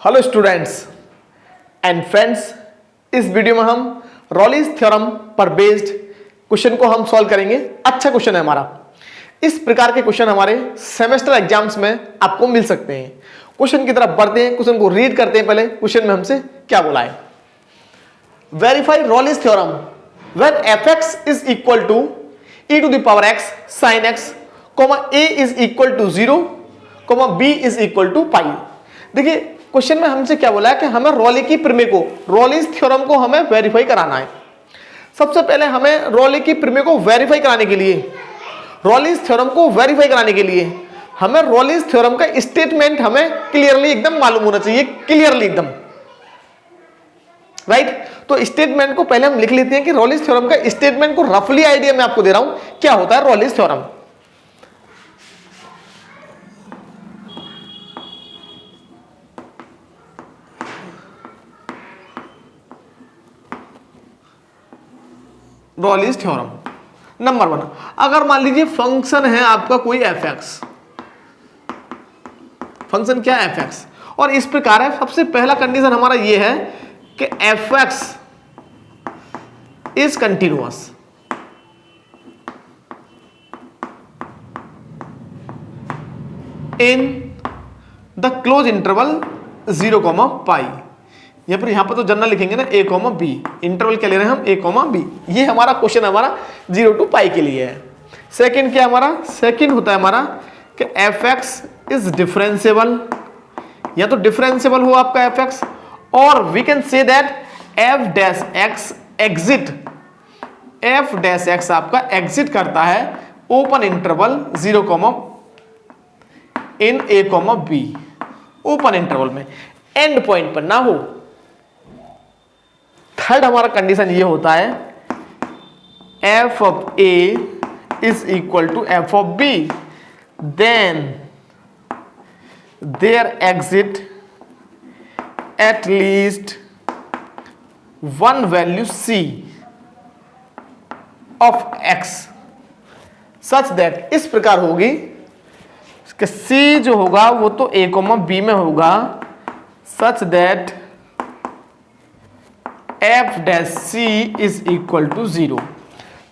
Hello students and friends, इस video में हम रॉलीज थ्योरम पर बेस्ड क्वेश्चन को हम सॉल्व करेंगे। अच्छा क्वेश्चन है हमारा। इस प्रकार के क्वेश्चन हमारे सेमेस्टर एग्जाम्स में आपको मिल सकते हैं। क्वेश्चन की तरफ बढ़ते हैं, क्वेश्चन को रीड करते हैं। पहले क्वेश्चन में हमसे क्या बोला है। Verify Rolle's theorem when fx is equal to e to the power x sin x, a is equal to 0, b is equal to pi. देखिए क्वेश्चन में हमसे क्या बोला है कि हमें रॉली की प्रमेय को, रॉलीज थ्योरम को हमें वेरीफाई कराना है। सबसे पहले हमें रॉली की प्रमेय को वेरीफाई कराने के लिए, रॉलीज थ्योरम को वेरीफाई कराने के लिए हमें रॉलीज थ्योरम का स्टेटमेंट हमें क्लियरली एकदम मालूम होना चाहिए, क्लियरली एकदम, राइट। तो स्टेटमेंट को पहले हम लिख लेते हैं कि रॉलीज थ्योरम का स्टेटमेंट को रफली आइडिया मैं आपको दे रहा हूं क्या होता है रॉलीज थ्योरम। रॉलीज थ्योरम नंबर 1, अगर मान लीजिए फंक्शन है आपका कोई एफ एक्स, फंक्शन क्या है एफ एक्स, और इस प्रकार है। सबसे पहला कंडीशन हमारा ये है कि F x is continuous, in the close interval 0, पाई। यहां पर तो जनरल लिखेंगे ना a, b, इंटरवल क्या ले रहे हैं हम a, b। ये हमारा क्वेश्चन हमारा 0 to पाई के लिए है। सेकंड क्या हमारा, सेकंड होता है हमारा कि f(x) इज डिफरेंशिएबल, या तो डिफरेंशिएबल हो आपका f(x), और we can say that f(x) exist, f(x) आपका एग्जिट करता है open interval 0, in a, b, open interval में, एंड पॉइंट पर ना हो। थर्ड हमारा कंडीशन ये होता है f of a is equal to f of b, then their exit at least one value c of x such that, इस प्रकार होगी कि c जो होगा वो तो a, b में होगा, such that f(c) is equal to 0।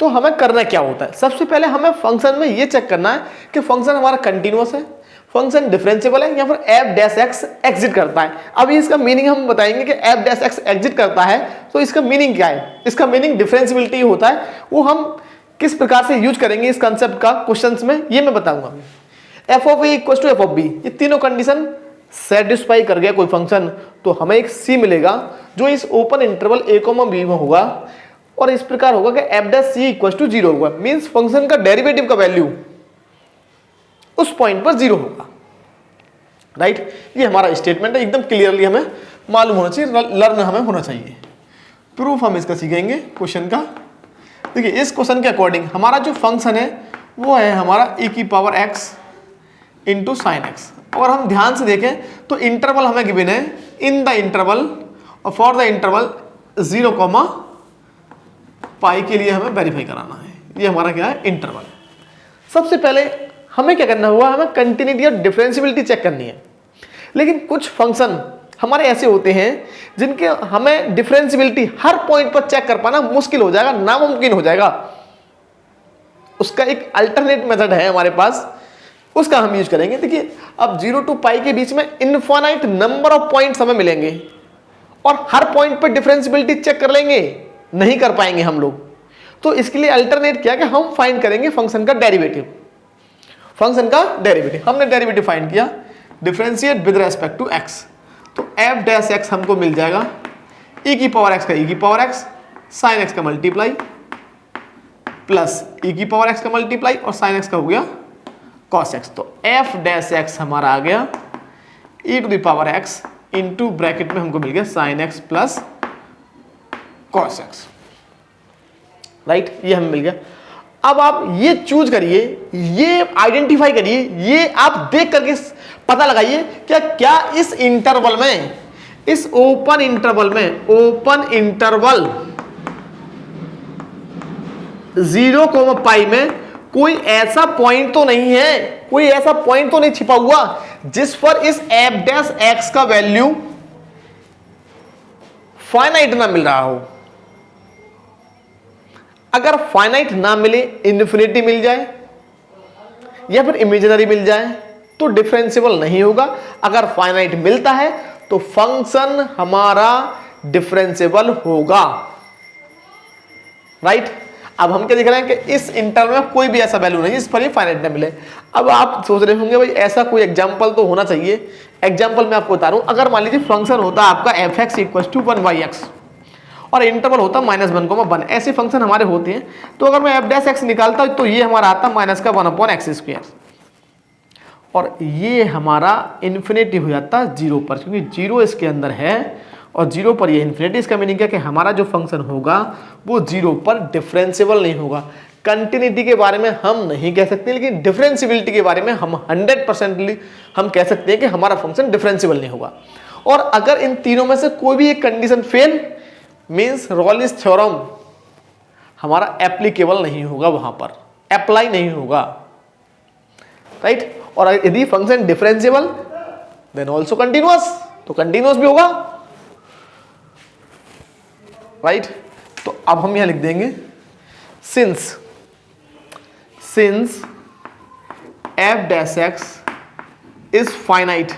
तो हमें करना क्या होता है, सबसे पहले हमें फंक्शन में ये चेक करना है कि फंक्शन हमारा कंटिन्यूअस है, फंक्शन डिफरेंशिएबल है, या फिर f(x) एग्जिट करता है। अभी इसका मीनिंग हम बताएंगे कि f(x) एग्जिट करता है तो इसका मीनिंग क्या है। इसका मीनिंग डिफरेंशिएबिलिटी होता है, वो हम किस प्रकार से यूज करेंगे इस कंसेप्ट का क्वेश्चंस में, ये मैं बताऊंगा। f of a equal to f of b, ये तीनों कंडीशन सेटिस्फाई कर गया कोई फंक्शन तो हमें एक c मिलेगा जो इस ओपन इंटरवल a, b में होगा, और इस प्रकार होगा कि f(c) इक्वल टू 0 होगा। मींस फंक्शन का डेरिवेटिव का वैल्यू उस पॉइंट पर 0 होगा, राइट। ये हमारा स्टेटमेंट है, एकदम क्लियरली हमें मालूम होना चाहिए, लर्न हमें होना चाहिए। प्रूफ हम इसका सीखेंगे क्वेश्चन का। देखिए इस क्वेश्चन के अकॉर्डिंग हमारा जो फंक्शन है वो है हमारा e⁻x इंटू साइन एक्स। और हम ध्यान से देखें तो इंटरवल हमें गिवन है इन द इंटरवल, और फॉर द इंटरवल 0, पाई के लिए हमें वेरीफाई कराना है। ये हमारा क्या है इंटरवल। सबसे पहले हमें क्या करना हुआ, हमें कंटिन्यूटी और डिफरेंशिएबिलिटी चेक करनी है। लेकिन कुछ फंक्शन हमारे ऐसे होते हैं जिनके हमें डिफरेंशिएबिलिटी हर पॉइंट पर चेक कर पाना मुश्किल हो जाएगा, नामुमकिन हो जाएगा। उसका एक अल्टरनेट मेथड है हमारे पास, उसका हम यूज करेंगे। देखिए अब 0 to पाई के बीच में इनफाइनाइट नंबर ऑफ पॉइंट्स हमें मिलेंगे, और हर पॉइंट पर डिफरेंशिएबिलिटी चेक कर लेंगे, नहीं कर पाएंगे हम लोग। तो इसके लिए अल्टरनेट क्या कि हम फाइंड करेंगे फंक्शन का डेरिवेटिव। फंक्शन का डेरिवेटिव, हमने डेरिवेटिव फाइंड किया, differentiate with respect to x, तो f(x) हमको मिल जाएगा e⁻x का e⁻x, sin x का मल्टीप्लाई, प्लस e⁻x का मल्टीप्लाई, और sin x का हो गया cos x। तो f(x) हमारा आ गया e⁻x इंटू ब्रैकेट में हमको मिल गया sin x plus cos x, right. ये हमें मिल गया। अब आप ये चूज करिए, ये आइडेंटिफाई करिए, ये आप देख करके पता लगाइए क्या इस इंटरवल में, इस ओपन इंटरवल में, ओपन इंटरवल 0, पाई में कोई ऐसा पॉइंट तो नहीं है, कोई ऐसा पॉइंट तो नहीं छिपा हुआ जिस पर इस f(x) का वैल्यू फाइनाइट ना मिल रहा हो, अगर फाइनाइट ना मिले, इन्फिनिटी मिल जाए या फिर इमेजिनरी मिल जाए तो डिफरेंशिएबल नहीं होगा। अगर फाइनाइट मिलता है तो फंक्शन हमारा डिफरेंशिएबल होगा, राइट। अब हम क्या देख रहे हैं कि इस इंटरवल में कोई भी ऐसा वैल्यू नहीं जिस पर ये फाइनाइट ना मिले। अब आप सोच रहे होंगे भाई ऐसा कोई एग्जांपल तो होना चाहिए। एग्जांपल मैं आपको बता रहा हूं, अगर मान लीजिए फंक्शन होता है आपका F x equal to 1/x और इंटरवल होता -1,1, ऐसे फंक्शन हमारे होते हैं। तो अगर मैं एफ डैश एक्स निकालता हूं तो ये हमारा आता -1/x², और ये हमारा इन्फिनिटी हो जाता 0 पर, क्योंकि 0 इसके अंदर है और 0 पर ये इन्फिनिटी। इसका मीनिंग क्या कि हमारा जो फंक्शन होगा वो 0 पर डिफरेंशिएबल नहीं होगा। कंटिन्यूटी के बारे में हम नहीं कह सकते, लेकिन डिफरेंशियबिलिटी के बारे में हम 100% हम कह सकते हैं कि हमारा फंक्शन डिफरेंशिएबल नहीं होगा। और अगर इन तीनों में से कोई भी एक कंडीशन फेल, मीन्स रॉलिस थ्योरम हमारा एप्लीकेबल नहीं होगा, वहां पर अप्लाई नहीं होगा, राइट। और यदि function differentiable then also continuous, तो कंटिन्यूअस भी होगा, राइट। तो अब हम यहां लिख देंगे since f dash x is finite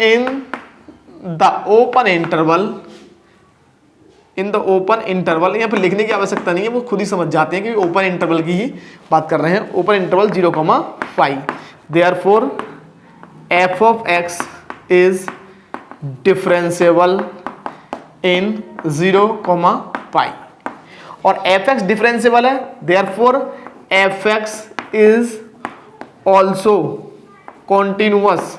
in the open interval, यहाँ पर लिखने की आवश्यकता नहीं है, वो खुद ही समझ जाते हैं कि ओपन इंटरवल की ही बात कर रहे हैं। Open interval 0,5, therefore F of X is differentiable in 0,5 और एफ एक्स डिफरेंशिएबल है, therefore F x is also continuous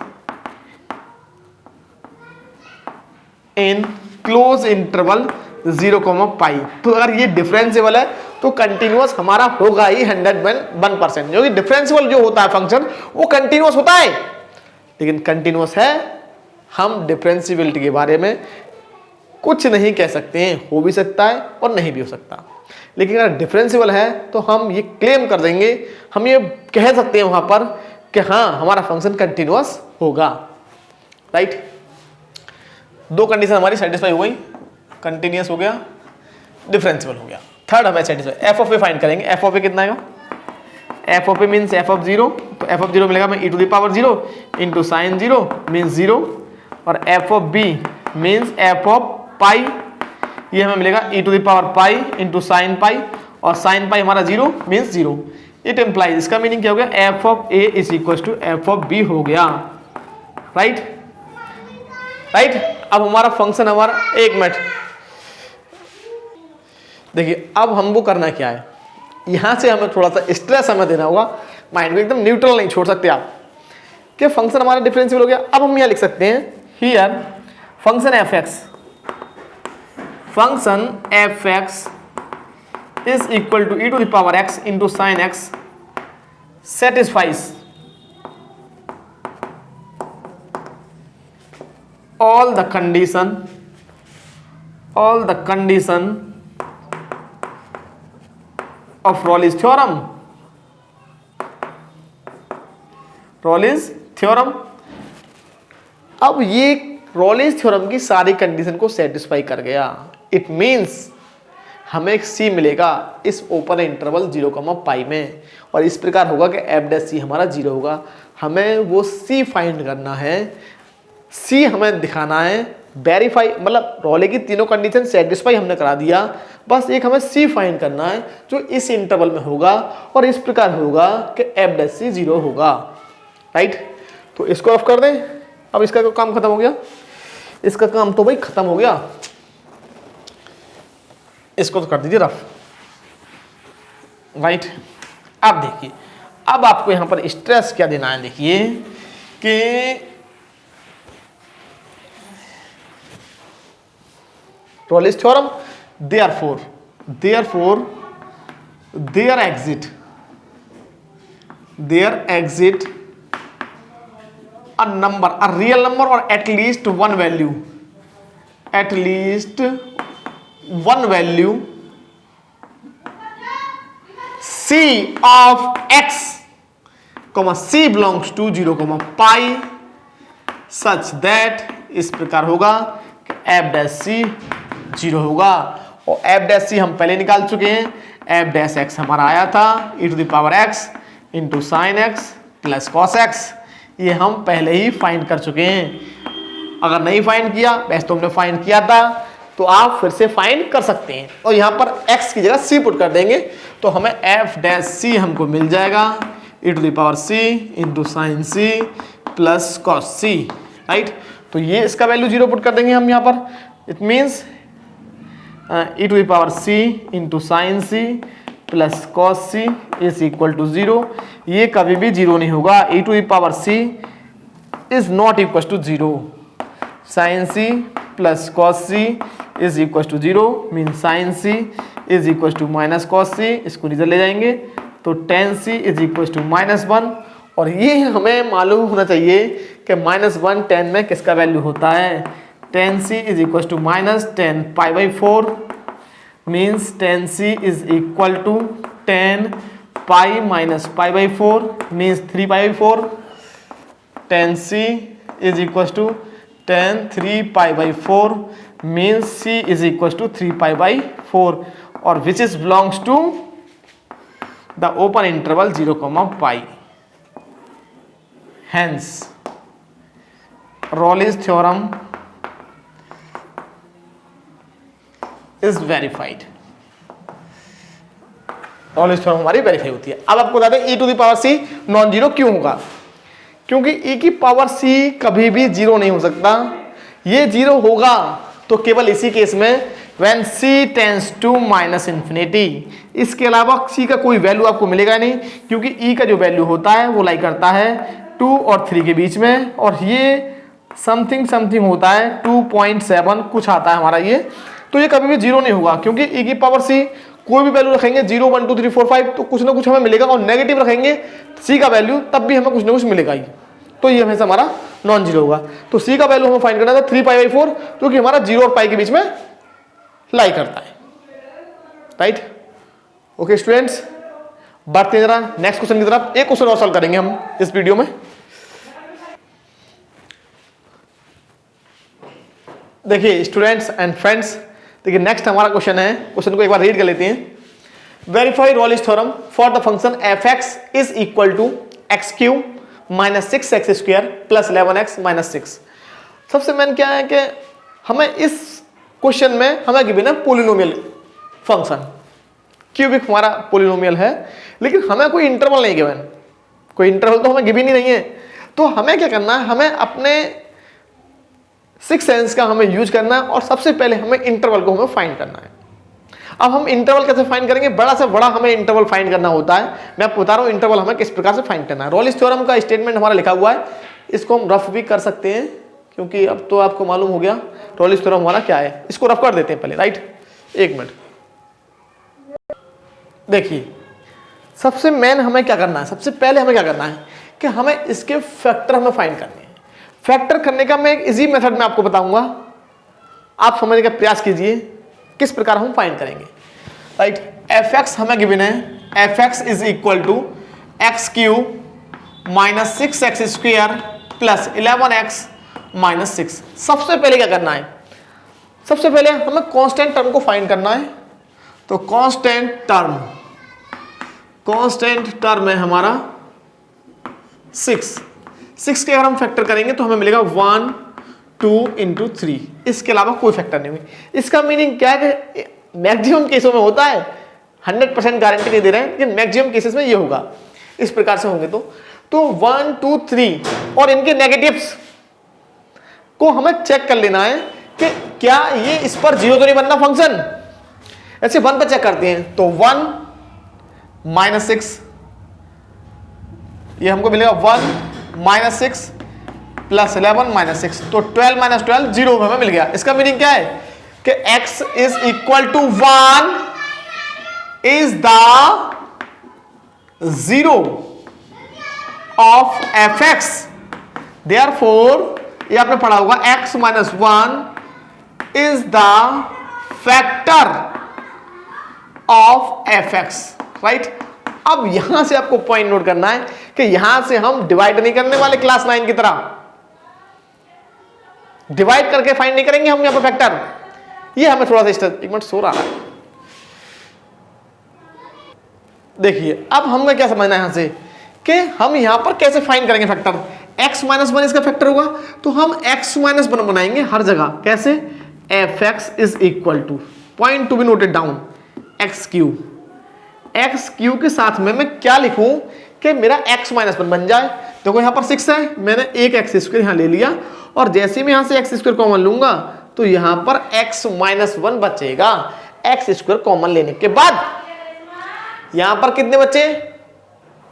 in closed interval 0,5। तो अगर ये डिफरेंशिएबल है तो कंटिन्यूअस हमारा होगा ही 101%, जो कि डिफरेंशिएबल जो होता है फंक्शन वो कंटिन्यूअस होता है, लेकिन कंटिन्यूअस है हम डिफरेंशिएबिलिटी के बारे में कुछ नहीं कह सकते हैं, हो भी सकता है और नहीं भी हो सकता। लेकिन अगर डिफरेंशिएबल है तो हम ये क्लेम कर देंगे, हम ये कह सकते हैं वहां पर कि हाँ हमारा फंक्शन कंटिन्यूअस होगा, राइट। दो कंडीशन हमारी सेटिस्फाई हो गई, कंटिन्यूअस हो गया, डिफरेंशिएबल हो गया। थर्ड हमें satisfy, F of A find करेंगे। एफ ऑफ ए कितना आएगा? F of A means F of 0, तो एफ ऑफ 0 मिलेगा हमें e⁻0 इंटू साइन 0 मीन्स 0, और F of B means F of pi, ये हमें मिलेगा e⁻π इंटू साइन पाई, और साइन पाई हमारा 0 मीन्स 0। इट इम्प्लाइज, इसका मीनिंग क्या हो गया? F of a is equal to f of b हो गया, राइट। अब हमारा फंक्शन हमारा, एक मिनट देखिए, अब हमको करना क्या है, यहां से हमें थोड़ा सा स्ट्रेस हमें देना होगा, माइंड को एकदम न्यूट्रल नहीं छोड़ सकते आप, कि फंक्शन हमारा डिफरेंशिएबल हो गया। अब हम यहां लिख सकते हैं here function f x is equal to e⁻x into sine x satisfies all the condition of Raleigh's theorem. अब ये रॉलिस थ्योरम की सारी कंडीशन को सेटिस्फाई कर गया। इट मीन्स हमें एक सी मिलेगा इस ओपन इंटरवल 0,π में, और इस प्रकार होगा कि एफ डैश सी हमारा 0 होगा। हमें वो सी फाइंड करना है, सी हमें दिखाना है, वेरीफाई, मतलब रॉले की तीनों कंडीशन सेटिस्फाई हमने करा दिया, बस एक हमें सी फाइंड करना है जो इस इंटरवल में होगा और इस प्रकार होगा कि एफ डैश सी 0 होगा, राइट। तो इसको ऑफ कर दें। अब इसका तो काम खत्म हो गया, इसका काम तो भाई खत्म हो गया, इसको तो कर दीजिए रफ, राइट। अब देखिए, अब आपको यहां पर स्ट्रेस क्या देना है, देखिए कि Raleigh's theorem, therefore there exist a number, a real number, or at least one value c of x, c belongs to 0,π such that इस प्रकार होगा कि एफ डैश सी 0 होगा। और एफ डैश सी हम पहले निकाल चुके हैं, एफ डैश एक्स हमारा आया था e⁻x into sine x plus cos x, ये हम पहले ही फाइंड कर चुके हैं। अगर नहीं फाइंड किया, वैसे तो हमने फाइंड किया था, तो आप फिर से फाइंड कर सकते हैं। और यहाँ पर x की जगह c पुट कर देंगे तो हमें एफ डैश सी हमको मिल जाएगा e⁻c into sine C plus cos C, right. तो ये इसका वैल्यू 0 पुट कर देंगे हम यहाँ पर। It means e⁻c into sine C plus cos C is equal to 0। ये कभी भी 0 नहीं होगा। e⁻c is not equal to 0। Sine C plus cos C is equal to 0 mean sine C is equal to minus cos C, इसको इधर ले जाएंगे तो tan C is equal to -1। और ये हमें मालूम होना चाहिए कि -1 10 में किसका वैल्यू होता है। Tan C is equal to -10 π/4 means tan C is equal to 10 pi minus π/4 means 3 π/4। Tan C is equal to 10 3 π/4 means c is equals to 3 π/4 और which is belongs to the open interval 0, pi. Hence Raleigh's theorem is verified. Raleigh's theorem हमारी verify होती है। अब आपको बता दें e⁻c non zero क्यों होगा, क्योंकि e⁻c कभी भी 0 नहीं हो सकता। ये 0 होगा तो केवल इसी केस में when c tends to -∞। इसके अलावा c का कोई वैल्यू आपको मिलेगा नहीं, क्योंकि e का जो वैल्यू होता है वो लाई करता है 2 और 3 के बीच में, और ये समथिंग होता है 2.7 कुछ आता है हमारा ये। तो ये कभी भी 0 नहीं होगा, क्योंकि e⁻c कोई भी वैल्यू रखेंगे 0 1 2 3 4 5 तो कुछ ना कुछ हमें मिलेगा, और नेगेटिव रखेंगे c का वैल्यू तब भी हमें कुछ ना कुछ मिलेगा ही। तो ये हमेशा हमारा नॉन जीरो होगा। तो c का वैल्यू हमें फाइंड करना था 3 π/4, जो कि हमारा 0 और पाई के बीच में लाई करता है, राइट। ओके स्टूडेंट्स, बढ़ते हैं जरा नेक्स्ट क्वेश्चन की तरफ। एक क्वेश्चन और सॉल्व करेंगे हम इस वीडियो में। देखिए स्टूडेंट्स एंड फ्रेंड्स, देखिए नेक्स्ट हमारा क्वेश्चन है, क्वेश्चन को एक बार रीड कर लेते हैं। Verify Rolle's theorem for the function f(x) is equal to x³ -6x² plus 11x -6। सबसे मेन क्या है कि हमें इस क्वेश्चन में हमें गिवन है पोलिनोमियल फंक्शन, क्यूबिक हमारा पोलिनोमियल है, लेकिन हमें कोई इंटरवल नहीं गिवन, कोई इंटरवल तो हमें गिवन ही नहीं है। तो हमें क्या करना है, हमें अपने सिक्स सेंस का हमें यूज करना है, और सबसे पहले हमें इंटरवल को हमें फाइंड करना है। अब हम इंटरवल कैसे फाइंड करेंगे, बड़ा से बड़ा हमें इंटरवल फाइंड करना होता है। मैं आपको बता रहा हूँ इंटरवल हमें किस प्रकार से फाइंड करना है। रॉलिस थ्योरम का स्टेटमेंट हमारा लिखा हुआ है, इसको हम रफ भी कर सकते हैं, क्योंकि अब तो आपको मालूम हो गया रॉलिस थ्योरम हमारा क्या है। इसको रफ कर देते हैं पहले, राइट। एक मिनट, देखिए सबसे मेन हमें क्या करना है, सबसे पहले हमें क्या करना है कि हमें इसके फैक्टर हमें फाइंड करने हैं। फैक्टर करने का मैं एक इजी मेथड में आपको बताऊंगा, आप समझने का प्रयास कीजिए किस प्रकार हम फाइंड करेंगे, राइट। f(x) हमें गिवन है, f(x) is equal to x³ -6x² plus 11x -6। सबसे पहले क्या करना है, सबसे पहले हमें कांस्टेंट टर्म को फाइंड करना है। तो कांस्टेंट टर्म है हमारा 6 के अगर हम फैक्टर करेंगे तो हमें मिलेगा 1 2 × 3, इसके अलावा कोई फैक्टर नहीं हुई। इसका मीनिंग क्या है कि मैक्सिमम केसों में होता है, 100% गारंटी नहीं दे रहे हैं, लेकिन मैक्सिमम केसेस में ये होगा, इस प्रकार से होंगे। तो 1 2 3 और इनके नेगेटिव्स को हमें चेक कर लेना है कि क्या ये इस पर 0 तो नहीं बनना फंक्शन। ऐसे 1 पर चेक करते हैं तो 1 -6, ये हमको मिलेगा 1 -6 प्लस 11 -6, तो 12 - 12 0 हमें मिल गया। इसका मीनिंग क्या है कि x is equal to 1 is the 0 of f(x). Therefore ये आपने पढ़ा होगा x - 1 is the factor of f(x), right. अब यहां से आपको पॉइंट नोट करना है कि यहां से हम डिवाइड नहीं करने वाले क्लास 9 की तरह, डिवाइड करके फाइंड नहीं करेंगे हम यहाँ पर फैक्टर। ये हमें थोड़ा सा एक मिनट सो रहा है। देखिए अब हमें क्या समझना है यहां से कि हम यहां पर कैसे फाइंड करेंगे फैक्टर। x माइनस वन इसका फैक्टर होगा, तो हम x माइनस वन बनाएंगे हर जगह। कैसे? F x is equal to, point to be noted down, x cube. X cube के साथ में मैं क्या लिखूं कि मेरा x माइनस वन बन जाए। देखो यहां पर 6 है, मैंने एक एक्स स्क्वायर यहां ले लिया, और जैसे मैं यहां से एक्स स्क्वायर कॉमन लूंगा तो यहां पर x माइनस वन बचेगा। एक्स स्क्वायर कॉमन लेने के बाद यहां पर कितने बचे?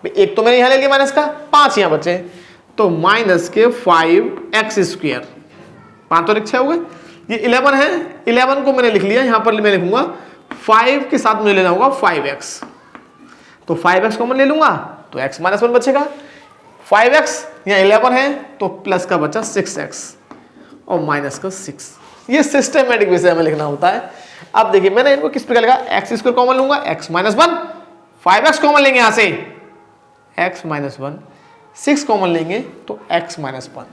एक तो मैंने यहां ले लिया माइनस का, 5 यहां बचे, तो माइनस के 5x स्क्वायर, 5 और 6 हो गए। ये 11 है, 11 को मैंने लिख लिया, यहां पर मैं लिखूंगा 5 के साथ मुझे लेना होगा 5x, तो 5x कॉमन ले लूंगा तो x माइनस वन बचेगा। 5x यहाँ 11 है तो प्लस का बचा 6x और माइनस का 6। ये सिस्टमेटिक विषय हमें लिखना होता है। अब देखिए मैंने इनको किस प्रकार लिखा, एक्स स्क्वायर कॉमन लूंगा, x minus one, 5x common लेंगे यहां से, x माइनस वन, 6 कॉमन लेंगे तो x माइनस वन।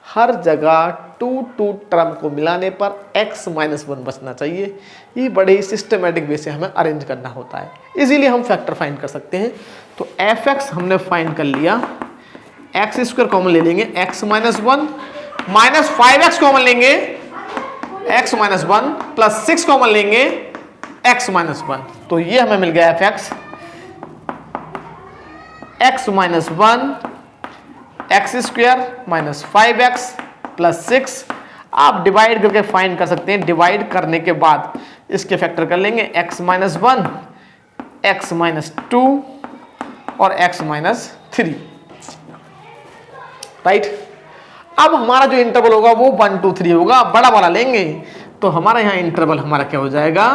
हर जगह टू टर्म को मिलाने पर x माइनस वन बचना चाहिए। ये बड़े ही सिस्टमेटिक वे से हमें अरेंज करना होता है, इजीली हम फैक्टर फाइंड कर सकते हैं। तो एफ एक्स हमने फाइंड कर लिया, एक्स स्क्वायर कॉमन ले लेंगे, x minus one minus 5x common लेंगे, x minus one plus 6 common लेंगे, x माइनस वन। तो ये हमें मिल गया F x, x minus one, x square minus 5x plus 6। आप डिवाइड करके फाइंड कर सकते हैं। डिवाइड करने के बाद इसके फैक्टर कर लेंगे, x minus one, x minus two और x माइनस थ्री, राइट। अब हमारा जो इंटरवल होगा वो 1 2 3 होगा, बड़ा वाला लेंगे तो हमारा यहां इंटरवल हमारा क्या हो जाएगा,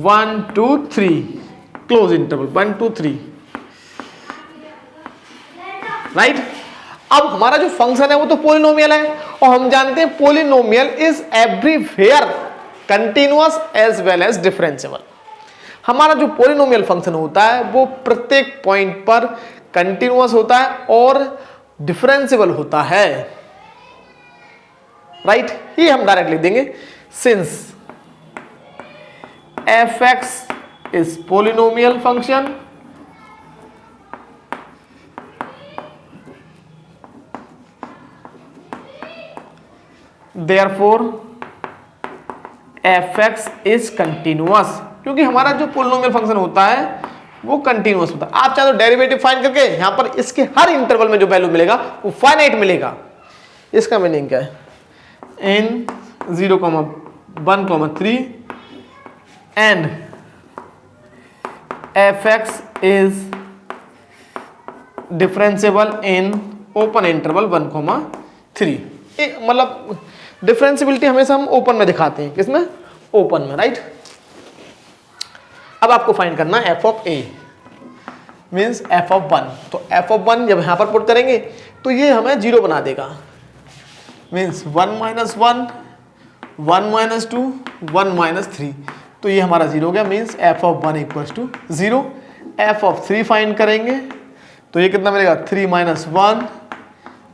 1 2 3, क्लोज इंटरवल 1 2 3, राइट। अब हमारा जो फंक्शन है वो तो पॉलिनोमियल है, और हम जानते हैं polynomial is everywhere continuous as well as differentiable. हमारा जो पॉलिनोमियल फंक्शन होता है वो प्रत्येक पॉइंट पर कंटिन्यूअस होता है और डिफरेंशिएबल होता है, राइट। ये हम डायरेक्ट लिख देंगे, since F x is polynomial function, therefore F x is continuous. क्योंकि हमारा जो पॉलिनोमियल फंक्शन होता है वो कंटिन्यूअस होता है। आप चाहे तो डेरिवेटिव फाइंड करके यहां पर इसके हर इंटरवल में जो वैल्यू मिलेगा वो फाइनाइट मिलेगा। इसका मीनिंग क्या है, इन 0,1,3 and F x is differentiable in open interval 1,3। मतलब डिफरेंशिएबिलिटी हमेशा हम ओपन में दिखाते हैं, किसमें, ओपन में, राइट। अब आपको फाइंड करना है F of A means F of one. तो एफ ऑफ वन जब यहां पर पुट करेंगे तो ये हमें 0 बना देगा, मीन्स 1 माइनस 1, 1 माइनस 2, 1 माइनस 3, तो ये हमारा 0 हो गया, means F of one equals to 0। F of 3 find करेंगे तो ये कितना मिलेगा, 3 माइनस 1,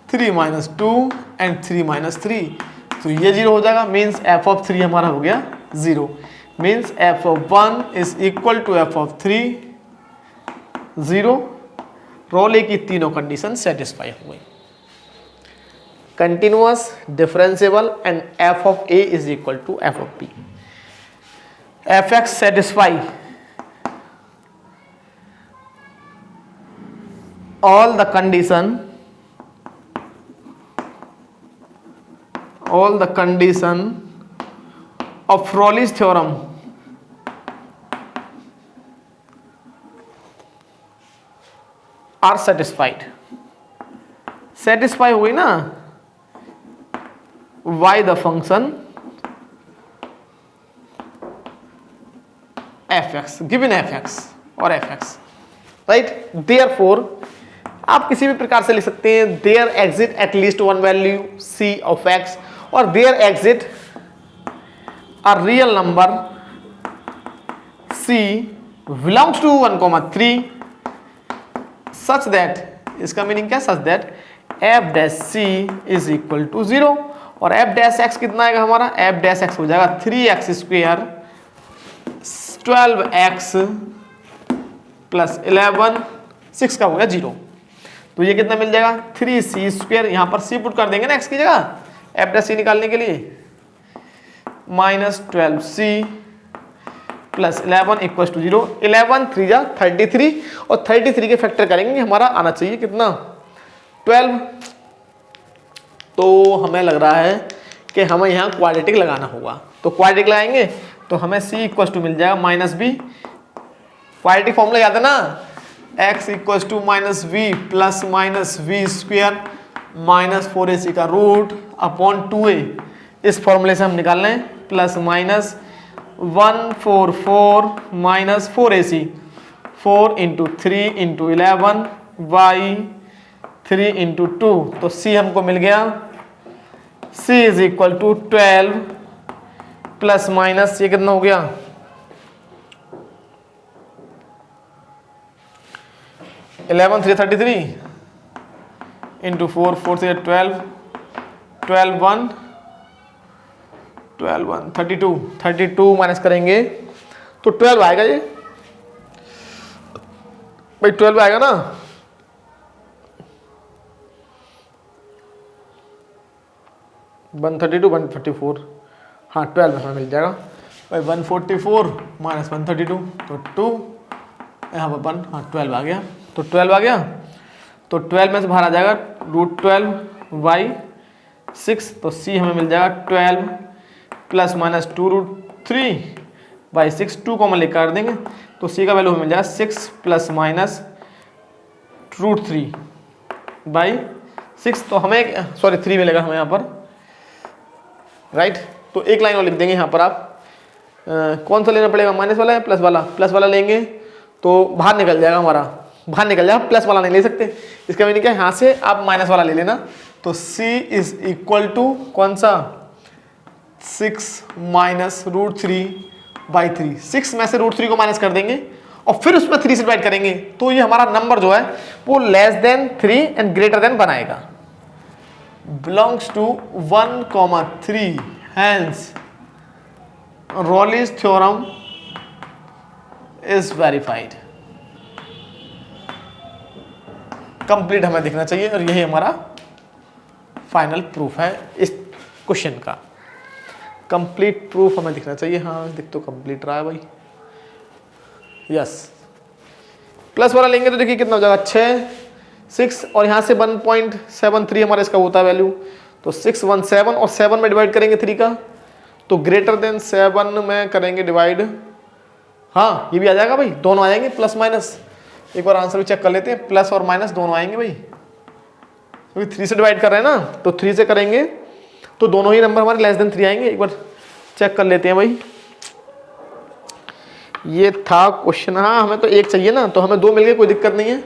3 माइनस 2 एंड 3 माइनस 3, तो ये 0 हो जाएगा, मीन्स एफ ऑफ 3 हमारा हो गया 0। Means F of 1 is equal to f of 3, 0। Rolle की तीनों कंडीशन सेटिस्फाई हो गई, continuous, differentiable and f of a is equal to f of b. F x satisfy all the condition of Frawley's theorem are satisfied. satisfy हो गई ना, y the function fx given fx और fx, right. therefore आप किसी भी प्रकार से लिख सकते हैं there exist at least one value c of x और there exist a real number c belongs to 1,3 such that, इसका मीनिंग क्या, such that f dash c is equal to 0 और एफ डैश एक्स कितना आएगा हमारा, F dash x हो जाएगा 3x square 12x plus 11 6 का हो गया 0। तो ये कितना मिल जाएगा 3c स्क्वेयर, यहाँ पर c पुट कर देंगे ना x की जगह एफ डैश सी निकालने के लिए, minus 12c plus 11 equal to 0। 11 3 जा 33 और 33 के फैक्टर करेंगे हमारा आना चाहिए कितना 12। तो हमें लग रहा है कि हमें यहाँ क्वाड्रेटिक लगाना होगा, तो क्वाड्रेटिक लगाएंगे तो हमें c इक्वल टू मिल जाएगा माइनस बी। क्वाड्रेटिक फॉर्मूला याद है ना, x equal to minus b plus minus b square minus 4ac का रूट अपॉन 2a। इस फॉर्मूले से हम निकाल लें plus minus 144 minus 4ac 4 into 3 into 11 y 3 into 2। तो c हमको मिल गया c is equal to 12 plus minus ये कितना हो गया 11 3 33 इंटू 4 4 3 12 12 1 12 1 32 32 माइनस करेंगे तो 12 आएगा ये भाई 12 आएगा ना। 132 134 हाँ 12 हमें मिल जाएगा भाई 144 माइनस 132 तो 2 यहाँ पर 1 हाँ 12 आ गया। तो 12 आ गया तो 12 में से बाहर आ जाएगा रूट 12 बाई 6। तो c हमें मिल जाएगा 12 plus minus 2 root 3 by 6 2 common लेकर काट देंगे तो c का वैल्यू मिल जाएगा 6 प्लस माइनस रूट 3 बाई 6। तो हमें सॉरी 3 मिलेगा हमें यहाँ पर राइट। तो एक लाइन और लिख देंगे यहाँ पर आप कौन सा लेना पड़ेगा माइनस वाला या प्लस वाला लेंगे तो बाहर निकल जाएगा हमारा, बाहर निकल जाएगा, प्लस वाला नहीं ले सकते। इसका मीनिंग क्या है, यहाँ से आप माइनस वाला ले लेना। तो c इज इक्वल टू कौन सा 6 माइनस रूट 3 बाई 3। 6 में से रूट 3 को माइनस कर देंगे और फिर उसमें 3 से डिवाइड करेंगे तो ये हमारा नंबर जो है वो less than 3 and greater than बनाएगा, belongs to 1,3 hence Raleigh's theorem is verified। Complete हमें दिखना चाहिए और यही हमारा फाइनल प्रूफ है इस क्वेश्चन का। कंप्लीट प्रूफ हमें दिखना चाहिए। हाँ दिख तो कंप्लीट रहा है भाई, यस। प्लस वाला लेंगे तो देखिए कितना हो जाएगा 6 और यहाँ से 1.73 हमारा इसका होता है वैल्यू। तो 617 और 7 में डिवाइड करेंगे 3 का तो ग्रेटर देन 7 में करेंगे डिवाइड। हाँ ये भी आ जाएगा भाई, दोनों आ जाएंगे प्लस माइनस। एक बार आंसर भी चेक कर लेते हैं, प्लस और माइनस दोनों आएंगे भाई क्योंकि 3 से डिवाइड कर रहे हैं ना तो 3 से करेंगे तो दोनों ही नंबर हमारे लेस देन 3 आएंगे। एक बार चेक कर लेते हैं भाई, ये था क्वेश्चन। हाँ हमें तो एक चाहिए ना, तो हमें 2 मिल गए, कोई दिक्कत नहीं है।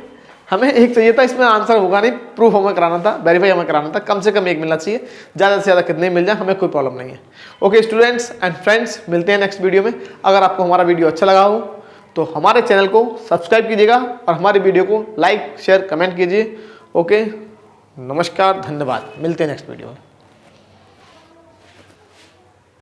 हमें एक चाहिए था, इसमें आंसर होगा नहीं, प्रूफ हमें कराना था, वेरीफाई हमें कराना था। कम से कम एक मिलना चाहिए, ज़्यादा से ज़्यादा कितने मिल जाए हमें कोई प्रॉब्लम नहीं है। ओके स्टूडेंट्स एंड फ्रेंड्स, मिलते हैं नेक्स्ट वीडियो में। अगर आपको हमारा वीडियो अच्छा लगा हो तो हमारे चैनल को सब्सक्राइब कीजिएगा और हमारे वीडियो को लाइक शेयर कमेंट कीजिए। ओके नमस्कार, धन्यवाद, मिलते हैं नेक्स्ट वीडियो में।